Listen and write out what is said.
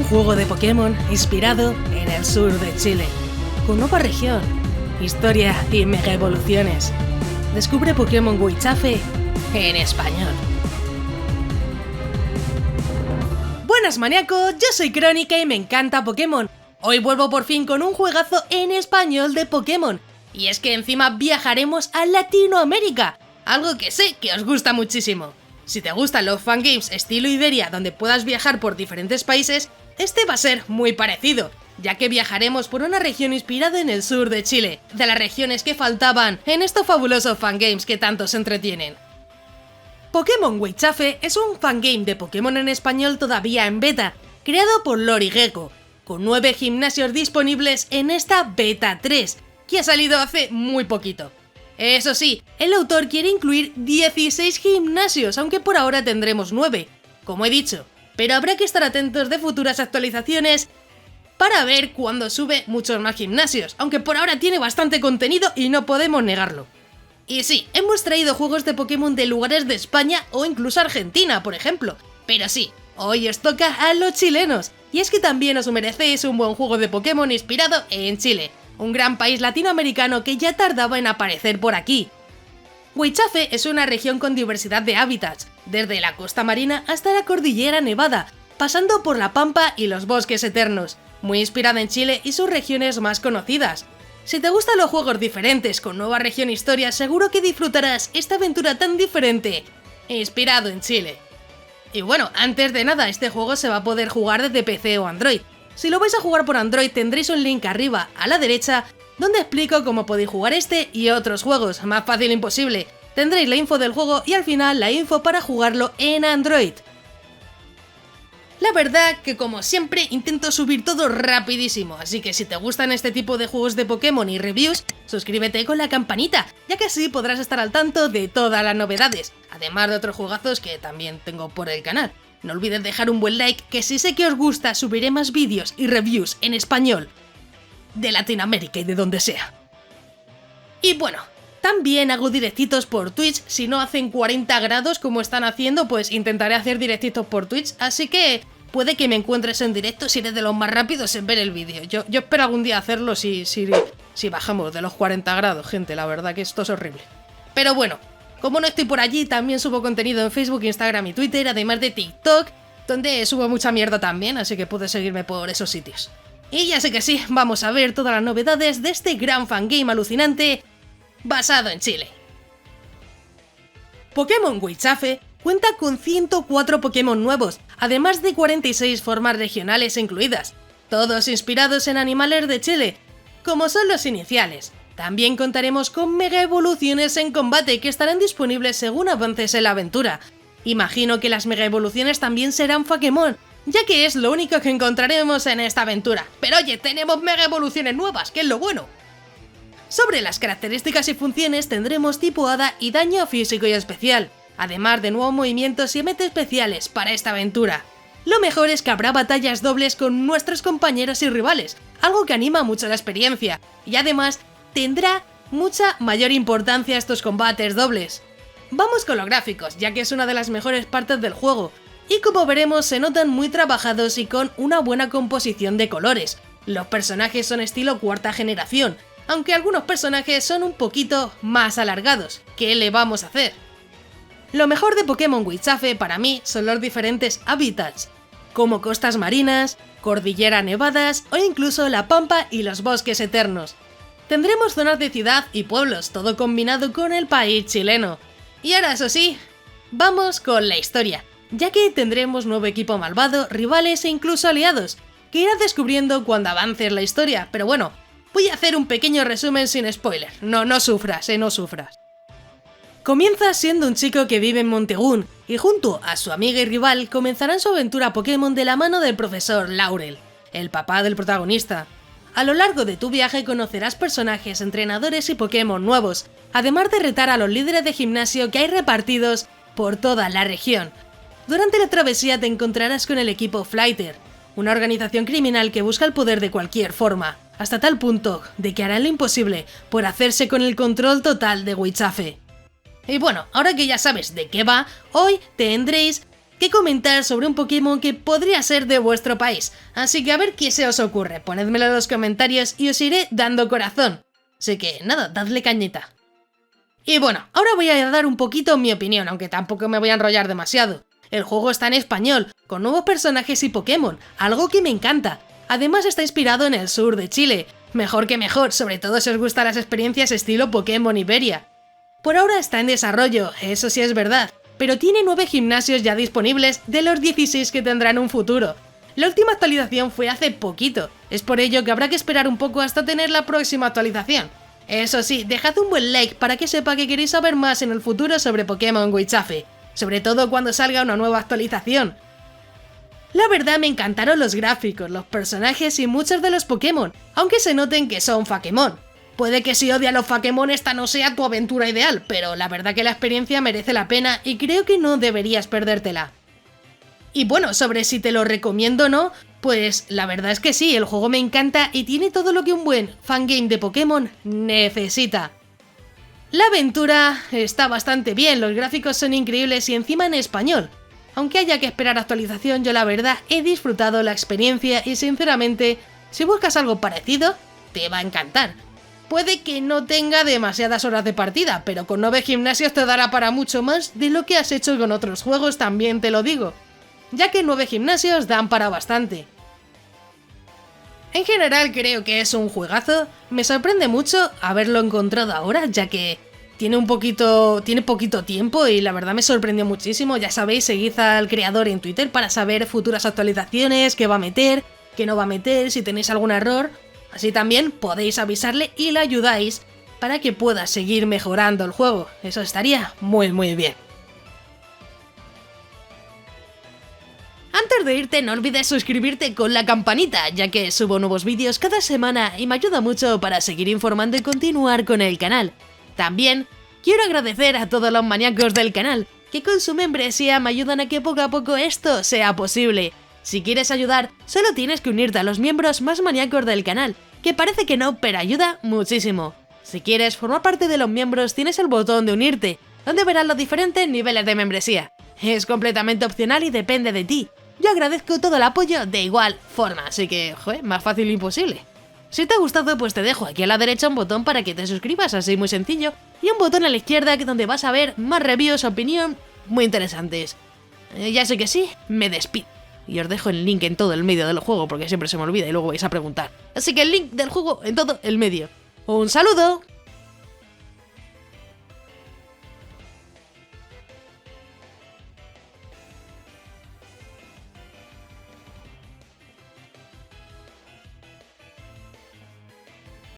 Un juego de Pokémon inspirado en el sur de Chile, con nueva región, historia y mega evoluciones. Descubre Pokémon Huichafe en español. Buenas maníacos, yo soy Crónica y me encanta Pokémon. Hoy vuelvo por fin con un juegazo en español de Pokémon. Y es que encima viajaremos a Latinoamérica, algo que sé que os gusta muchísimo. Si te gustan los fangames estilo Iberia donde puedas viajar por diferentes países, este va a ser muy parecido, ya que viajaremos por una región inspirada en el sur de Chile, de las regiones que faltaban en estos fabulosos fangames que tanto se entretienen. Pokémon Huichafe es un fangame de Pokémon en español todavía en beta, creado por Lorigecko, con 9 gimnasios disponibles en esta beta 3, que ha salido hace muy poquito. Eso sí, el autor quiere incluir 16 gimnasios, aunque por ahora tendremos 9, como he dicho, pero habrá que estar atentos de futuras actualizaciones para ver cuándo sube muchos más gimnasios, aunque por ahora tiene bastante contenido y no podemos negarlo. Y sí, hemos traído juegos de Pokémon de lugares de España o incluso Argentina, por ejemplo, pero sí, hoy os toca a los chilenos, y es que también os merecéis un buen juego de Pokémon inspirado en Chile, un gran país latinoamericano que ya tardaba en aparecer por aquí. Huichafe es una región con diversidad de hábitats, desde la costa marina hasta la cordillera nevada, pasando por la pampa y los bosques eternos, muy inspirada en Chile y sus regiones más conocidas. Si te gustan los juegos diferentes con nueva región e historia, seguro que disfrutarás esta aventura tan diferente, inspirado en Chile. Y bueno, antes de nada, este juego se va a poder jugar desde PC o Android. Si lo vais a jugar por Android tendréis un link arriba a la derecha donde explico cómo podéis jugar este y otros juegos, más fácil imposible. Tendréis la info del juego y al final la info para jugarlo en Android. La verdad que como siempre intento subir todo rapidísimo, así que si te gustan este tipo de juegos de Pokémon y reviews, suscríbete con la campanita, ya que así podrás estar al tanto de todas las novedades, además de otros juegazos que también tengo por el canal. No olvides dejar un buen like, que si sé que os gusta subiré más vídeos y reviews en español de Latinoamérica y de donde sea. Y bueno, también hago directitos por Twitch, si no hacen 40 grados como están haciendo, pues intentaré hacer directitos por Twitch, así que puede que me encuentres en directo si eres de los más rápidos en ver el vídeo. Yo espero algún día hacerlo si bajamos de los 40 grados, gente, la verdad que esto es horrible. Pero bueno, como no estoy por allí, también subo contenido en Facebook, Instagram y Twitter, además de TikTok, donde subo mucha mierda también, así que puedes seguirme por esos sitios. Y ya sé que sí, vamos a ver todas las novedades de este gran fangame alucinante basado en Chile. Pokémon Huichafe cuenta con 104 Pokémon nuevos, además de 46 formas regionales incluidas, todos inspirados en animales de Chile, como son los iniciales. También contaremos con mega evoluciones en combate que estarán disponibles según avances en la aventura. Imagino que las mega evoluciones también serán Pokémon, ya que es lo único que encontraremos en esta aventura. Pero oye, tenemos mega evoluciones nuevas, que es lo bueno. Sobre las características y funciones tendremos tipo hada y daño físico y especial, además de nuevos movimientos y MT especiales para esta aventura. Lo mejor es que habrá batallas dobles con nuestros compañeros y rivales, algo que anima mucho la experiencia, y además tendrá mucha mayor importancia estos combates dobles. Vamos con los gráficos, ya que es una de las mejores partes del juego, y como veremos se notan muy trabajados y con una buena composición de colores. Los personajes son estilo cuarta generación, aunque algunos personajes son un poquito más alargados. ¿Qué le vamos a hacer? Lo mejor de Pokémon Huichafe para mí son los diferentes hábitats, como costas marinas, cordillera nevadas o incluso la pampa y los bosques eternos. Tendremos zonas de ciudad y pueblos, todo combinado con el país chileno. Y ahora, eso sí, vamos con la historia, ya que tendremos nuevo equipo malvado, rivales e incluso aliados, que irás descubriendo cuando avances la historia, pero bueno, voy a hacer un pequeño resumen sin spoiler, no sufras, no sufras. Comienza siendo un chico que vive en Montegún, y junto a su amiga y rival comenzarán su aventura Pokémon de la mano del profesor Laurel, el papá del protagonista. A lo largo de tu viaje conocerás personajes, entrenadores y Pokémon nuevos, además de retar a los líderes de gimnasio que hay repartidos por toda la región. Durante la travesía te encontrarás con el equipo Flyter, una organización criminal que busca el poder de cualquier forma, hasta tal punto de que harán lo imposible por hacerse con el control total de Huichafe. Y bueno, ahora que ya sabes de qué va, hoy tendréis que comentar sobre un Pokémon que podría ser de vuestro país, así que a ver qué se os ocurre, ponedmelo en los comentarios y os iré dando corazón. Así que nada, dadle cañita. Y bueno, ahora voy a dar un poquito mi opinión, aunque tampoco me voy a enrollar demasiado. El juego está en español, con nuevos personajes y Pokémon, algo que me encanta. Además está inspirado en el sur de Chile, mejor que mejor, sobre todo si os gustan las experiencias estilo Pokémon Iberia. Por ahora está en desarrollo, eso sí es verdad, pero tiene 9 gimnasios ya disponibles de los 16 que tendrá en un futuro. La última actualización fue hace poquito, es por ello que habrá que esperar un poco hasta tener la próxima actualización. Eso sí, dejad un buen like para que sepa que queréis saber más en el futuro sobre Pokémon Wichafe, sobre todo cuando salga una nueva actualización. La verdad me encantaron los gráficos, los personajes y muchos de los Pokémon, aunque se noten que son Fakemon. Puede que si odias los Fakemon esta no sea tu aventura ideal, pero la verdad que la experiencia merece la pena y creo que no deberías perdértela. Y bueno, sobre si te lo recomiendo o no, pues la verdad es que sí, el juego me encanta y tiene todo lo que un buen fangame de Pokémon necesita. La aventura está bastante bien, los gráficos son increíbles y encima en español. Aunque haya que esperar actualización, yo la verdad he disfrutado la experiencia y sinceramente, si buscas algo parecido, te va a encantar. Puede que no tenga demasiadas horas de partida, pero con 9 gimnasios te dará para mucho más de lo que has hecho con otros juegos, también te lo digo, ya que 9 gimnasios dan para bastante. En general creo que es un juegazo, me sorprende mucho haberlo encontrado ahora, ya que tiene poquito tiempo y la verdad me sorprendió muchísimo. Ya sabéis, seguid al creador en Twitter para saber futuras actualizaciones, qué va a meter, qué no va a meter, si tenéis algún error. Así también podéis avisarle y le ayudáis para que pueda seguir mejorando el juego. Eso estaría muy bien. Antes de irte no olvides suscribirte con la campanita, ya que subo nuevos vídeos cada semana y me ayuda mucho para seguir informando y continuar con el canal. También quiero agradecer a todos los maníacos del canal, que con su membresía me ayudan a que poco a poco esto sea posible. Si quieres ayudar, solo tienes que unirte a los miembros más maníacos del canal, que parece que no, pero ayuda muchísimo. Si quieres formar parte de los miembros, tienes el botón de unirte, donde verás los diferentes niveles de membresía. Es completamente opcional y depende de ti. Yo agradezco todo el apoyo de igual forma, así que, joder, más fácil imposible. Si te ha gustado, pues te dejo aquí a la derecha un botón para que te suscribas, así muy sencillo, y un botón a la izquierda donde vas a ver más reviews, opinión, muy interesantes. Ya sé que sí, me despido. Y os dejo el link en todo el medio del juego porque siempre se me olvida y luego vais a preguntar. Así que el link del juego en todo el medio. ¡Un saludo!